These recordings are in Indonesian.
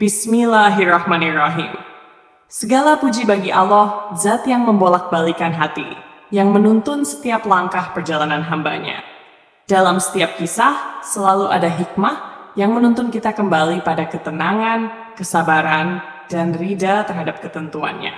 Bismillahirrahmanirrahim. Segala puji bagi Allah, zat yang membolak-balikan hati, yang menuntun setiap langkah perjalanan hambanya. Dalam setiap kisah, selalu ada hikmah yang menuntun kita kembali pada ketenangan, kesabaran, dan ridha terhadap ketentuannya.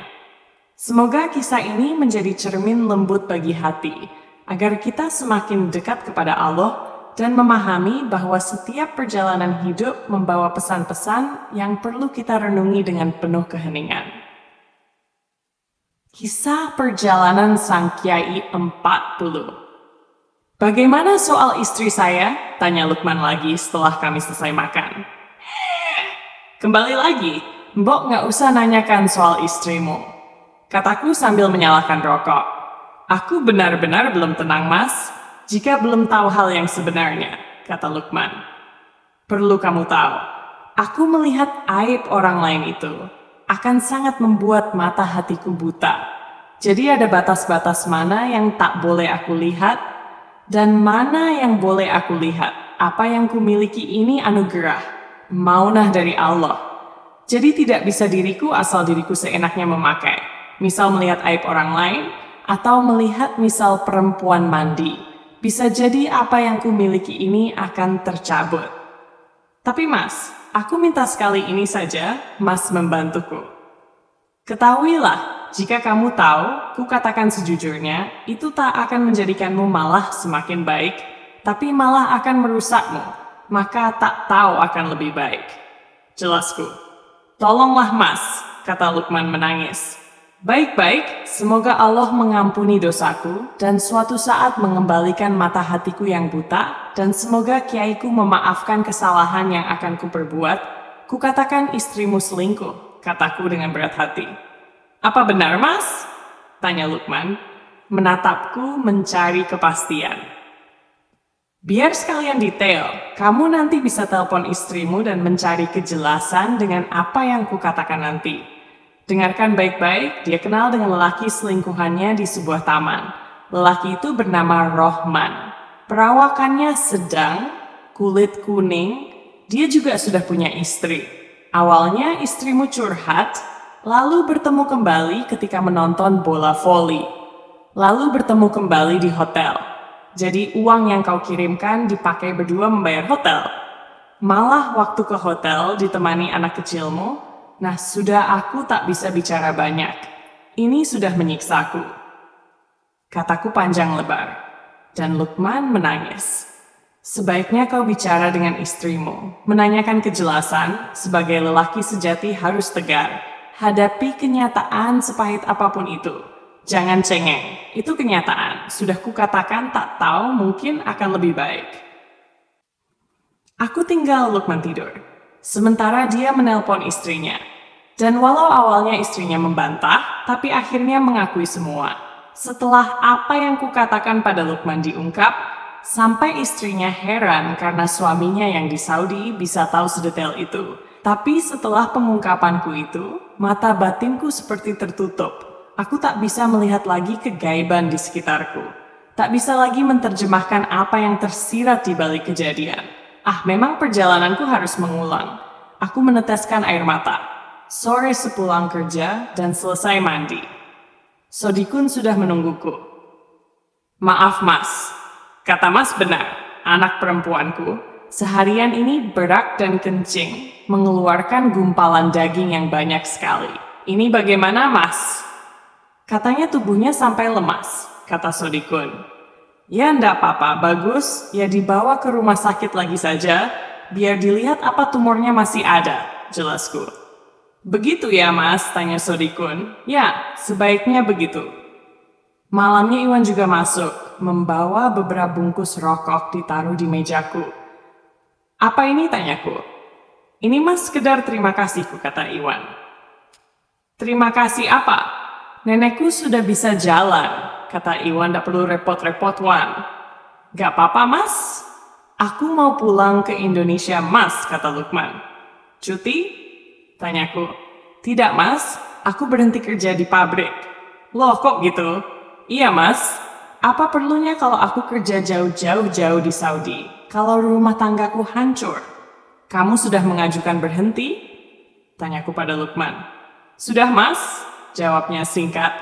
Semoga kisah ini menjadi cermin lembut bagi hati, agar kita semakin dekat kepada Allah dan memahami bahwa setiap perjalanan hidup membawa pesan-pesan yang perlu kita renungi dengan penuh keheningan. Kisah perjalanan Sang Kiai 40. Bagaimana soal istri saya? Tanya Lukman lagi setelah kami selesai makan. Kembali lagi, Mbok nggak usah nanyakan soal istrimu, kataku sambil menyalakan rokok. Aku benar-benar belum tenang, Mas, jika belum tahu hal yang sebenarnya, kata Lukman. Perlu kamu tahu, aku melihat aib orang lain itu akan sangat membuat mata hatiku buta. Jadi ada batas-batas mana yang tak boleh aku lihat dan mana yang boleh aku lihat. Apa yang kumiliki ini anugerah, maunah dari Allah. Jadi tidak bisa diriku asal diriku seenaknya memakai. Misal melihat aib orang lain atau melihat misal perempuan mandi. Bisa jadi apa yang kumiliki ini akan tercabut. Tapi Mas, aku minta sekali ini saja, Mas membantuku. Ketahuilah, jika kamu tahu, ku katakan sejujurnya, itu tak akan menjadikanmu malah semakin baik, tapi malah akan merusakmu, maka tak tahu akan lebih baik. Jelasku. Tolonglah Mas, kata Lukman menangis. Baik-baik, semoga Allah mengampuni dosaku dan suatu saat mengembalikan mata hatiku yang buta, dan semoga kiaiku memaafkan kesalahan yang akan kuperbuat. Kukatakan istrimu selingkuh, kataku dengan berat hati. Apa benar, Mas? Tanya Lukman, menatapku mencari kepastian. Biar sekalian detail, kamu nanti bisa telepon istrimu dan mencari kejelasan dengan apa yang kukatakan nanti. Dengarkan baik-baik, dia kenal dengan lelaki selingkuhannya di sebuah taman. Lelaki itu bernama Rohman. Perawakannya sedang, kulit kuning, dia juga sudah punya istri. Awalnya istrimu curhat, lalu bertemu kembali ketika menonton bola voli. Lalu bertemu kembali di hotel. Jadi uang yang kau kirimkan dipakai berdua membayar hotel. Malah waktu ke hotel ditemani anak kecilmu. Nah, sudah aku tak bisa bicara banyak. Ini sudah menyiksaku. Kataku panjang lebar. Dan Lukman menangis. Sebaiknya kau bicara dengan istrimu. Menanyakan kejelasan, sebagai lelaki sejati harus tegar. Hadapi kenyataan sepahit apapun itu. Jangan cengeng. Itu kenyataan. Sudah kukatakan tak tahu mungkin akan lebih baik. Aku tinggal Lukman tidur. Sementara dia menelpon istrinya. Dan walau awalnya istrinya membantah, tapi akhirnya mengakui semua. Setelah apa yang kukatakan pada Lukman diungkap, sampai istrinya heran karena suaminya yang di Saudi bisa tahu sedetail itu. Tapi setelah pengungkapanku itu, mata batinku seperti tertutup. Aku tak bisa melihat lagi kegaiban di sekitarku. Tak bisa lagi menerjemahkan apa yang tersirat di balik kejadian. Memang perjalananku harus mengulang. Aku meneteskan air mata. Sore sepulang kerja dan selesai mandi. Sodikun sudah menungguku. Maaf Mas, kata Mas benar, anak perempuanku seharian ini berak dan kencing, mengeluarkan gumpalan daging yang banyak sekali. Ini bagaimana Mas? Katanya tubuhnya sampai lemas, kata Sodikun. Ya ndak apa-apa, bagus, ya dibawa ke rumah sakit lagi saja, biar dilihat apa tumornya masih ada, jelasku. Begitu ya Mas, tanya Sodikun. Ya, sebaiknya begitu. Malamnya Iwan juga masuk, membawa beberapa bungkus rokok ditaruh di mejaku. Apa ini, tanyaku. Ini Mas sekedar terima kasihku, kata Iwan. Terima kasih apa? Nenekku sudah bisa jalan, kata Iwan, tak perlu repot-repot Wan. Gak apa-apa Mas, aku mau pulang ke Indonesia Mas, kata Lukman. Cuti? Tanyaku. Tidak Mas, aku berhenti kerja di pabrik. Loh kok gitu? Iya Mas, apa perlunya kalau aku kerja jauh-jauh di Saudi, kalau rumah tanggaku hancur? Kamu sudah mengajukan berhenti? Tanyaku pada Lukman. Sudah, Mas? Jawabnya singkat.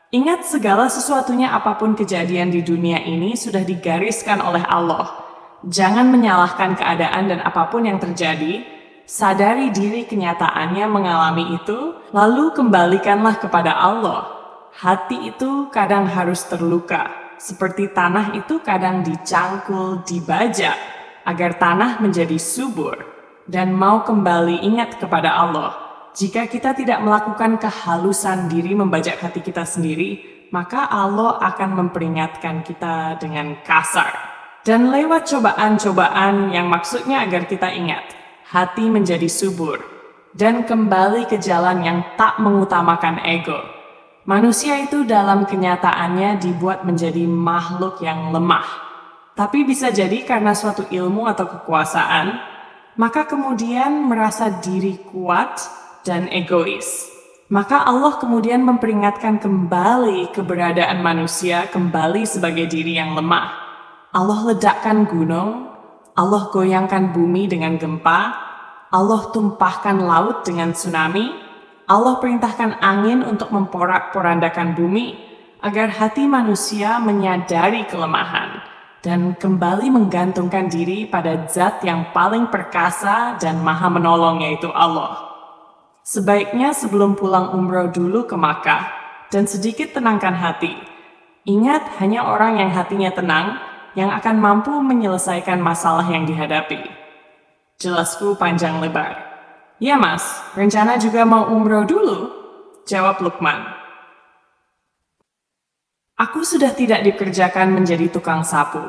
Ingat, segala sesuatunya apapun kejadian di dunia ini sudah digariskan oleh Allah. Jangan menyalahkan keadaan dan apapun yang terjadi, sadari diri kenyataannya mengalami itu, lalu kembalikanlah kepada Allah. Hati itu kadang harus terluka, seperti tanah itu kadang dicangkul, dibajak, agar tanah menjadi subur, dan mau kembali ingat kepada Allah. Jika kita tidak melakukan kehalusan diri membajak hati kita sendiri, maka Allah akan memperingatkan kita dengan kasar. Dan lewat cobaan-cobaan yang maksudnya agar kita ingat, hati menjadi subur, dan kembali ke jalan yang tak mengutamakan ego. Manusia itu dalam kenyataannya dibuat menjadi makhluk yang lemah. Tapi bisa jadi karena suatu ilmu atau kekuasaan, maka kemudian merasa diri kuat dan egois. Maka Allah kemudian memperingatkan kembali keberadaan manusia kembali sebagai diri yang lemah. Allah ledakkan gunung, Allah goyangkan bumi dengan gempa, Allah tumpahkan laut dengan tsunami, Allah perintahkan angin untuk memporak-porandakan bumi, agar hati manusia menyadari kelemahan dan kembali menggantungkan diri pada zat yang paling perkasa dan maha menolong, yaitu Allah. Sebaiknya sebelum pulang umroh dulu ke Makkah dan sedikit tenangkan hati. Ingat, hanya orang yang hatinya tenang yang akan mampu menyelesaikan masalah yang dihadapi. Jelasku panjang lebar. Ya Mas, rencana juga mau umroh dulu, jawab Lukman. Aku sudah tidak dikerjakan menjadi tukang sapu.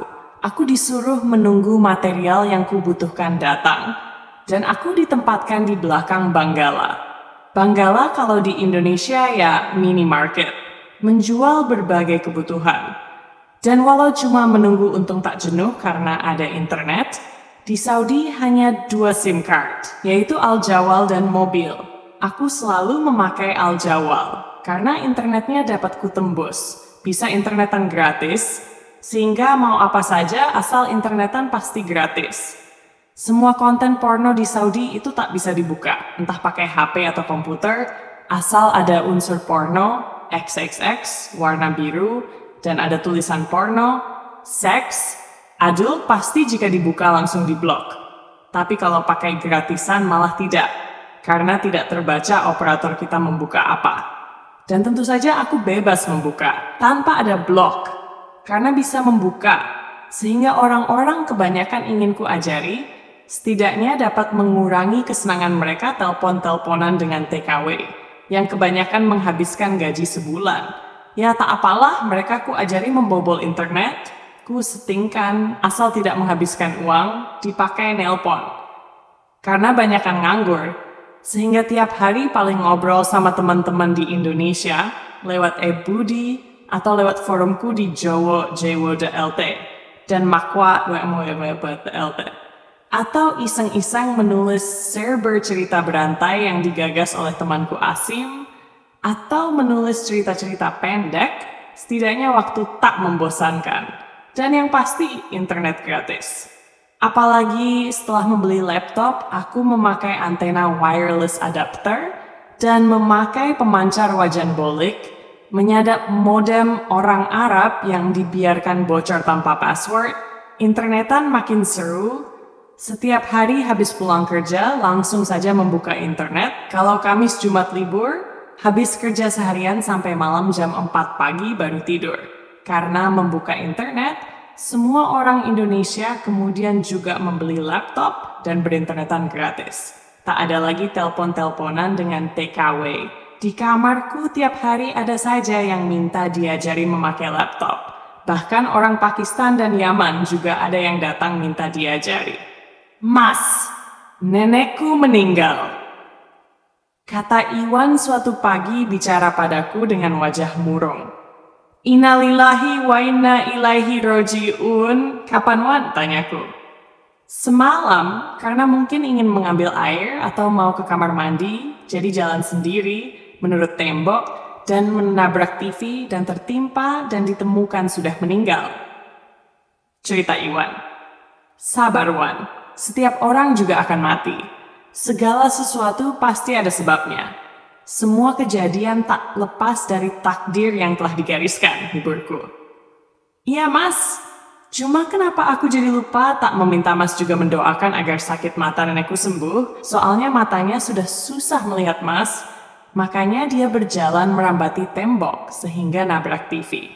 Aku disuruh menunggu material yang kubutuhkan datang, dan aku ditempatkan di belakang Banggala. Banggala kalau di Indonesia ya minimarket, menjual berbagai kebutuhan. Dan walau cuma menunggu untung tak jenuh karena ada internet, di Saudi hanya 2 SIM card, yaitu Al-Jawal dan mobil. Aku selalu memakai Al-Jawal, karena internetnya dapat kutembus, bisa internetan gratis, sehingga mau apa saja asal internetan pasti gratis. Semua konten porno di Saudi itu tak bisa dibuka, entah pakai HP atau komputer, asal ada unsur porno, XXX, warna biru, dan ada tulisan porno, seks, adult pasti jika dibuka langsung diblok. Tapi kalau pakai gratisan malah tidak, karena tidak terbaca operator kita membuka apa. Dan tentu saja aku bebas membuka, tanpa ada blok, karena bisa membuka, sehingga orang-orang kebanyakan ingin ku ajari, setidaknya dapat mengurangi kesenangan mereka telepon-teleponan dengan TKW, yang kebanyakan menghabiskan gaji sebulan. Ya tak apalah, mereka ku ajari membobol internet, ku setingkan asal tidak menghabiskan uang, dipakai nelpon. Karena banyakan nganggur, sehingga tiap hari paling ngobrol sama teman-teman di Indonesia lewat e-budi atau lewat forumku di jowo.lt dan makwa.lt. Atau iseng-iseng menulis server cerita berantai yang digagas oleh temanku Asim, atau menulis cerita-cerita pendek, setidaknya waktu tak membosankan. Dan yang pasti, internet gratis. Apalagi setelah membeli laptop, aku memakai antena wireless adapter dan memakai pemancar wajan bolik, menyadap modem orang Arab yang dibiarkan bocor tanpa password, internetan makin seru. Setiap hari habis pulang kerja, langsung saja membuka internet. Kalau Kamis Jumat libur, habis kerja seharian sampai malam jam 4 pagi baru tidur. Karena membuka internet, semua orang Indonesia kemudian juga membeli laptop dan berinternetan gratis. Tak ada lagi telepon-teleponan dengan TKW. Di kamarku tiap hari ada saja yang minta diajari memakai laptop. Bahkan orang Pakistan dan Yaman juga ada yang datang minta diajari. Mas, nenekku meninggal. Kata Iwan suatu pagi bicara padaku dengan wajah murung. Innalillahi wa inna ilaihi roji'un. Kapan Wan? Tanyaku. Semalam, karena mungkin ingin mengambil air atau mau ke kamar mandi, jadi jalan sendiri, menurut tembok, dan menabrak TV dan tertimpa dan ditemukan sudah meninggal. Cerita Iwan. Sabar Wan, setiap orang juga akan mati. Segala sesuatu pasti ada sebabnya. Semua kejadian tak lepas dari takdir yang telah digariskan, hiburku. Iya, Mas. Cuma kenapa aku jadi lupa tak meminta Mas juga mendoakan agar sakit mata nenekku sembuh? Soalnya matanya sudah susah melihat, Mas. Makanya dia berjalan merambati tembok sehingga nabrak TV.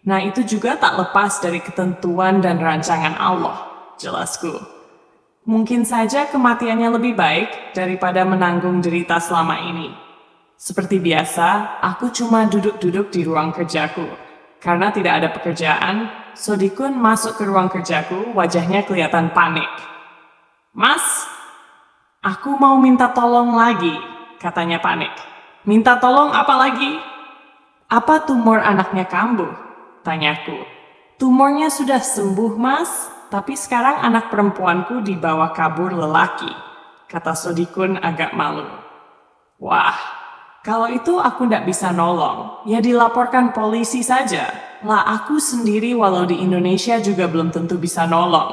Nah, itu juga tak lepas dari ketentuan dan rancangan Allah, jelasku. Mungkin saja kematiannya lebih baik daripada menanggung derita selama ini. Seperti biasa, aku cuma duduk-duduk di ruang kerjaku. Karena tidak ada pekerjaan, Sodikun masuk ke ruang kerjaku, wajahnya kelihatan panik. Mas, aku mau minta tolong lagi, katanya panik. Minta tolong apa lagi? Apa tumor anaknya kambuh? Tanyaku. Tumornya sudah sembuh, Mas, tapi sekarang anak perempuanku dibawa kabur lelaki, kata Sodikun agak malu. Wah, kalau itu aku ndak bisa nolong, ya dilaporkan polisi saja. Lah aku sendiri walau di Indonesia juga belum tentu bisa nolong.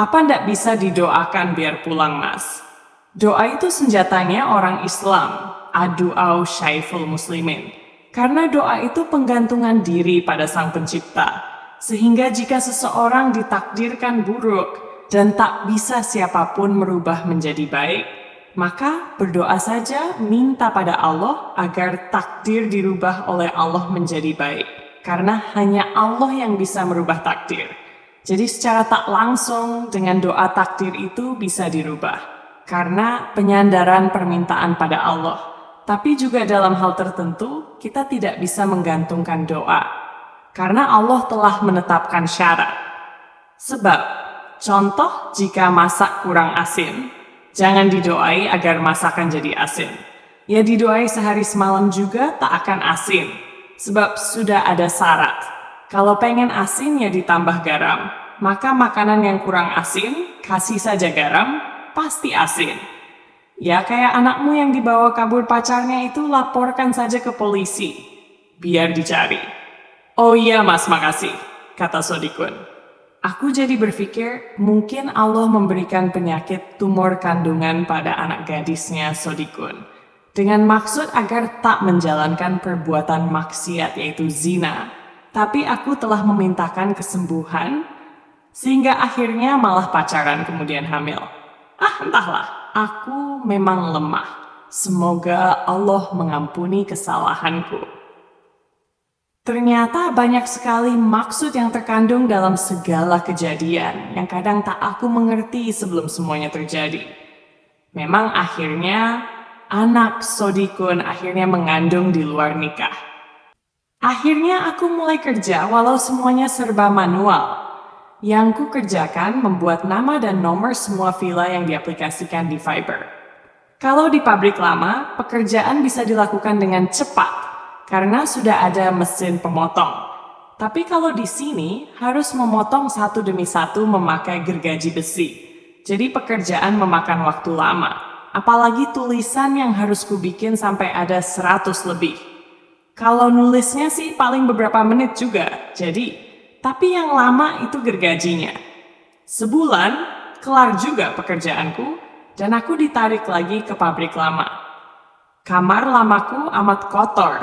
Apa ndak bisa didoakan biar pulang, Mas? Doa itu senjatanya orang Islam, adu'au syaiful muslimin. Karena doa itu penggantungan diri pada Sang Pencipta. Sehingga jika seseorang ditakdirkan buruk dan tak bisa siapapun merubah menjadi baik, maka berdoa saja minta pada Allah agar takdir dirubah oleh Allah menjadi baik. Karena hanya Allah yang bisa merubah takdir. Jadi secara tak langsung dengan doa takdir itu bisa dirubah. Karena penyandaran permintaan pada Allah. Tapi juga dalam hal tertentu, kita tidak bisa menggantungkan doa. Karena Allah telah menetapkan syarat. Sebab, contoh jika masak kurang asin, jangan didoai agar masakan jadi asin. Ya didoai sehari semalam juga tak akan asin. Sebab sudah ada syarat. Kalau pengen asin ya ditambah garam. Maka makanan yang kurang asin, kasih saja garam, pasti asin. Ya kayak anakmu yang dibawa kabur pacarnya itu laporkan saja ke polisi. Biar dicari. Oh iya Mas, makasih, kata Sodikun. Aku jadi berpikir mungkin Allah memberikan penyakit tumor kandungan pada anak gadisnya Sodikun. Dengan maksud agar tak menjalankan perbuatan maksiat yaitu zina. Tapi aku telah memintakan kesembuhan sehingga akhirnya malah pacaran kemudian hamil. Entahlah, aku memang lemah. Semoga Allah mengampuni kesalahanku. Ternyata banyak sekali maksud yang terkandung dalam segala kejadian yang kadang tak aku mengerti sebelum semuanya terjadi. Memang akhirnya anak Sodikun akhirnya mengandung di luar nikah. Akhirnya aku mulai kerja walau semuanya serba manual. Yang ku kerjakan membuat nama dan nomor semua villa yang diaplikasikan di Fiverr. Kalau di pabrik lama, pekerjaan bisa dilakukan dengan cepat karena sudah ada mesin pemotong. Tapi kalau di sini harus memotong satu demi satu memakai gergaji besi. Jadi pekerjaan memakan waktu lama. Apalagi tulisan yang harus kubikin sampai ada 100 lebih. Kalau nulisnya sih paling beberapa menit juga. Tapi yang lama itu gergajinya. Sebulan, kelar juga pekerjaanku, dan aku ditarik lagi ke pabrik lama. Kamar lamaku amat kotor.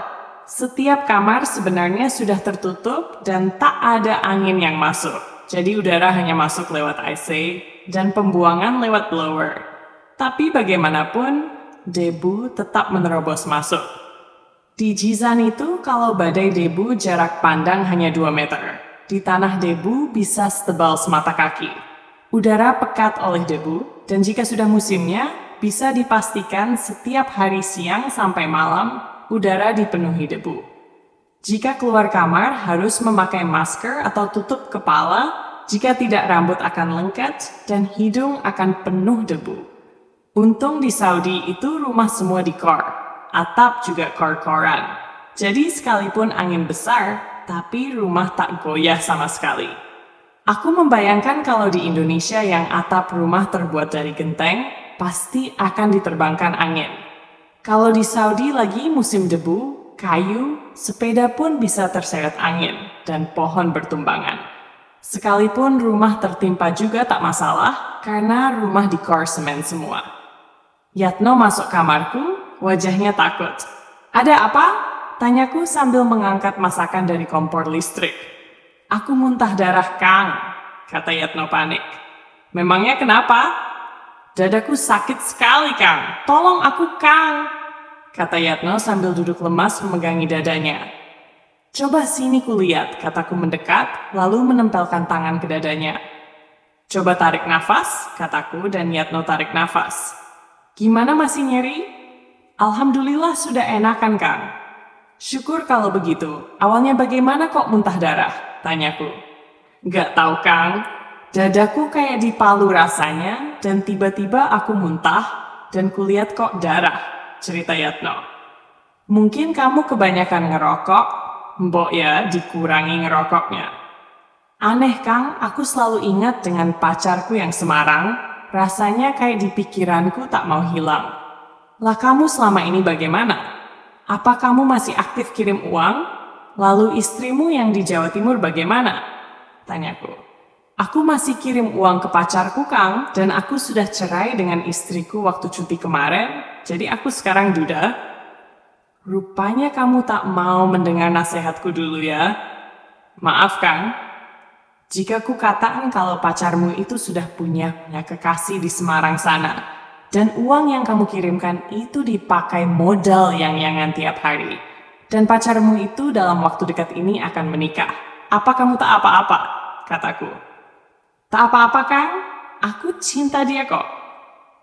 Setiap kamar sebenarnya sudah tertutup dan tak ada angin yang masuk. Jadi udara hanya masuk lewat AC dan pembuangan lewat blower. Tapi bagaimanapun, debu tetap menerobos masuk. Di Jizan itu kalau badai debu jarak pandang hanya 2 meter. Di tanah debu bisa setebal semata kaki. Udara pekat oleh debu, dan jika sudah musimnya, bisa dipastikan setiap hari siang sampai malam, udara dipenuhi debu. Jika keluar kamar, harus memakai masker atau tutup kepala, jika tidak rambut akan lengket, dan hidung akan penuh debu. Untung di Saudi itu rumah semua di-kor, atap juga kor-koran. Jadi sekalipun angin besar, tapi rumah tak goyah sama sekali. Aku membayangkan kalau di Indonesia yang atap rumah terbuat dari genteng, pasti akan diterbangkan angin. Kalau di Saudi lagi musim debu, kayu, sepeda pun bisa terseret angin, dan pohon bertumbangan. Sekalipun rumah tertimpa juga tak masalah, karena rumah di-kor semen semua. Yatno masuk kamarku, wajahnya takut. Ada apa? Tanyaku sambil mengangkat masakan dari kompor listrik. Aku muntah darah, Kang, kata Yatno panik. Memangnya kenapa? Dadaku sakit sekali, Kang. Tolong aku, Kang, kata Yatno sambil duduk lemas memegangi dadanya. Coba sini kulihat, kataku mendekat, lalu menempelkan tangan ke dadanya. Coba tarik nafas, kataku, dan Yatno tarik nafas. Gimana, masih nyeri? Alhamdulillah sudah enakan, Kang. Syukur kalau begitu. Awalnya bagaimana kok muntah darah? Tanyaku. Gak tahu, Kang. Dadaku kayak dipalu rasanya, dan tiba-tiba aku muntah, dan kulihat kok darah, cerita Yatno. Mungkin kamu kebanyakan ngerokok, mbok ya dikurangi ngerokoknya. Aneh, Kang, aku selalu ingat dengan pacarku yang Semarang, rasanya kayak di pikiranku tak mau hilang. Lah kamu selama ini bagaimana? Apa kamu masih aktif kirim uang? Lalu istrimu yang di Jawa Timur bagaimana? Tanyaku. Aku masih kirim uang ke pacarku, Kang, dan aku sudah cerai dengan istriku waktu cuti kemarin, jadi aku sekarang duda. Rupanya kamu tak mau mendengar nasihatku dulu ya. Maaf, Kang. Jika ku katakan kalau pacarmu itu sudah punya kekasih di Semarang sana, dan uang yang kamu kirimkan itu dipakai modal yang tiap hari, dan pacarmu itu dalam waktu dekat ini akan menikah, apa kamu tak apa-apa? Kataku. Tak apa-apa, Kang. Aku cinta dia kok.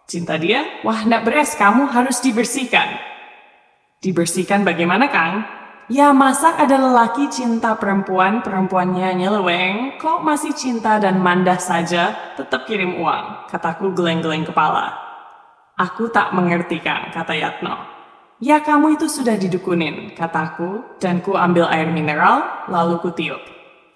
Cinta dia? Wah, ndak beres, kamu harus dibersihkan. Dibersihkan bagaimana, Kang? Ya, masa ada lelaki cinta perempuan, perempuannya nyeleweng, kok masih cinta dan mandah saja, tetap kirim uang, kataku geleng-geleng kepala. Aku tak mengerti, Kang, kata Yatno. Ya, kamu itu sudah didukunin, kataku, dan ku ambil air mineral, lalu ku tiup.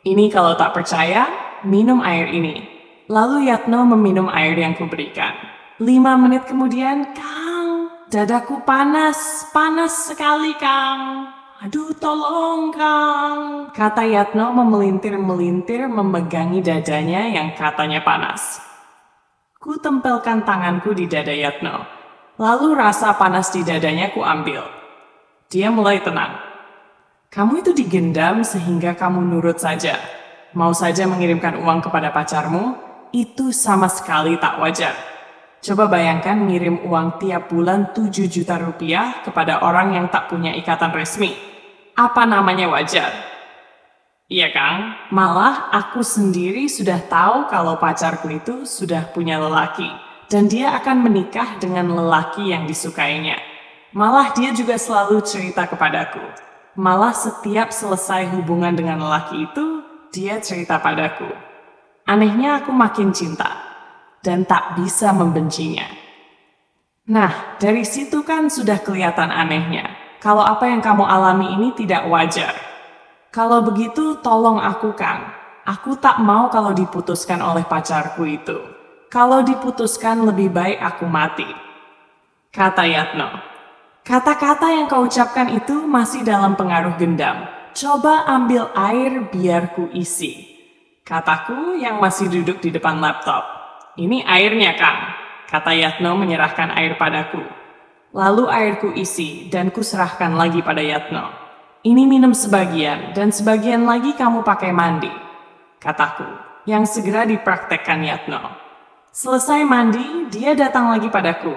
Ini kalau tak percaya, minum air ini. Lalu Yatno meminum air yang kuberikan. 5 menit kemudian, Kang, dadaku panas, panas sekali, Kang. Aduh, tolong, Kang, kata Yatno memelintir-melintir memegangi dadanya yang katanya panas. Ku tempelkan tanganku di dada Yatno, lalu rasa panas di dadanya ku ambil. Dia mulai tenang. Kamu itu digendam sehingga kamu nurut saja. Mau saja mengirimkan uang kepada pacarmu, itu sama sekali tak wajar. Coba bayangkan ngirim uang tiap bulan 7 juta rupiah kepada orang yang tak punya ikatan resmi. Apa namanya wajar? Iya, Kang. Malah aku sendiri sudah tahu kalau pacarku itu sudah punya lelaki. Dan dia akan menikah dengan lelaki yang disukainya. Malah dia juga selalu cerita kepadaku. Malah setiap selesai hubungan dengan lelaki itu, dia cerita padaku. Anehnya aku makin cinta. Dan tak bisa membencinya. Nah, dari situ kan sudah kelihatan anehnya. Kalau apa yang kamu alami ini tidak wajar. Kalau begitu, tolong aku, Kang. Aku tak mau kalau diputuskan oleh pacarku itu. Kalau diputuskan, lebih baik aku mati. Kata Yatno. Kata-kata yang kau ucapkan itu masih dalam pengaruh gendam. Coba ambil air biar ku isi. Kataku yang masih duduk di depan laptop. Ini airnya, Kang, kata Yatno menyerahkan air padaku. Lalu airku isi dan kuserahkan lagi pada Yatno. Ini minum sebagian dan sebagian lagi kamu pakai mandi, kataku, yang segera dipraktekkan Yatno. Selesai mandi, dia datang lagi padaku.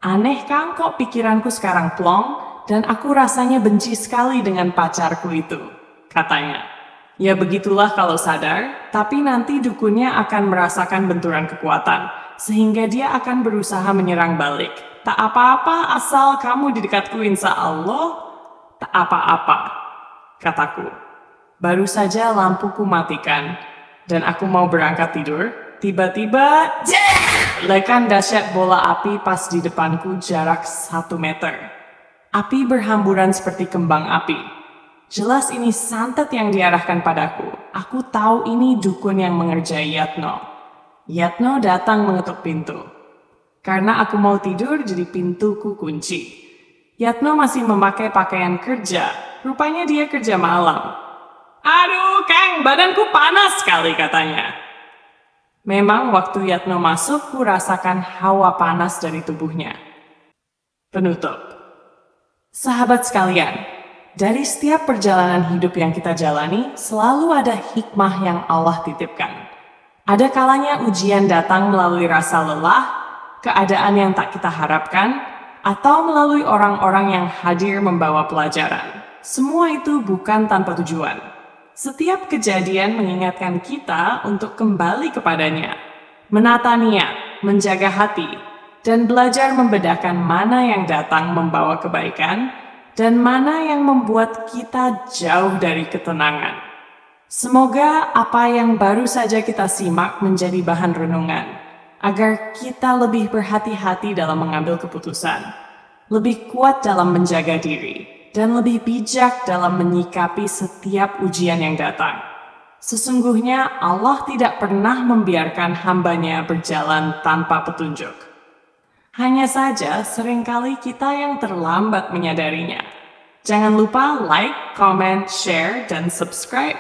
Aneh, Kang, kok pikiranku sekarang plong dan aku rasanya benci sekali dengan pacarku itu, katanya. Ya begitulah kalau sadar, tapi nanti dukunnya akan merasakan benturan kekuatan, sehingga dia akan berusaha menyerang balik. Tak apa-apa asal kamu di dekatku, insya Allah. Tak apa-apa, kataku. Baru saja lampuku matikan, dan aku mau berangkat tidur. Tiba-tiba, ledakan dahsyat bola api pas di depanku jarak 1 meter. Api berhamburan seperti kembang api. Jelas ini santet yang diarahkan padaku. Aku tahu ini dukun yang mengerjai Yatno. Yatno datang mengetuk pintu. Karena aku mau tidur, jadi pintuku kunci. Yatno masih memakai pakaian kerja. Rupanya dia kerja malam. Aduh, Kang, badanku panas sekali, katanya. Memang waktu Yatno masuk, ku rasakan hawa panas dari tubuhnya. Penutup. Sahabat sekalian, dari setiap perjalanan hidup yang kita jalani, selalu ada hikmah yang Allah titipkan. Ada kalanya ujian datang melalui rasa lelah, keadaan yang tak kita harapkan, atau melalui orang-orang yang hadir membawa pelajaran. Semua itu bukan tanpa tujuan. Setiap kejadian mengingatkan kita untuk kembali kepadanya, menata niat, menjaga hati, dan belajar membedakan mana yang datang membawa kebaikan dan mana yang membuat kita jauh dari ketenangan. Semoga apa yang baru saja kita simak menjadi bahan renungan, agar kita lebih berhati-hati dalam mengambil keputusan, lebih kuat dalam menjaga diri, dan lebih bijak dalam menyikapi setiap ujian yang datang. Sesungguhnya Allah tidak pernah membiarkan hambanya berjalan tanpa petunjuk. Hanya saja seringkali kita yang terlambat menyadarinya. Jangan lupa like, comment, share, dan subscribe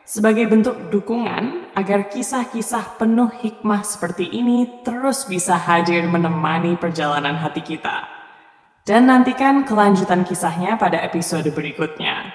sebagai bentuk dukungan agar kisah-kisah penuh hikmah seperti ini terus bisa hadir menemani perjalanan hati kita. Dan nantikan kelanjutan kisahnya pada episode berikutnya.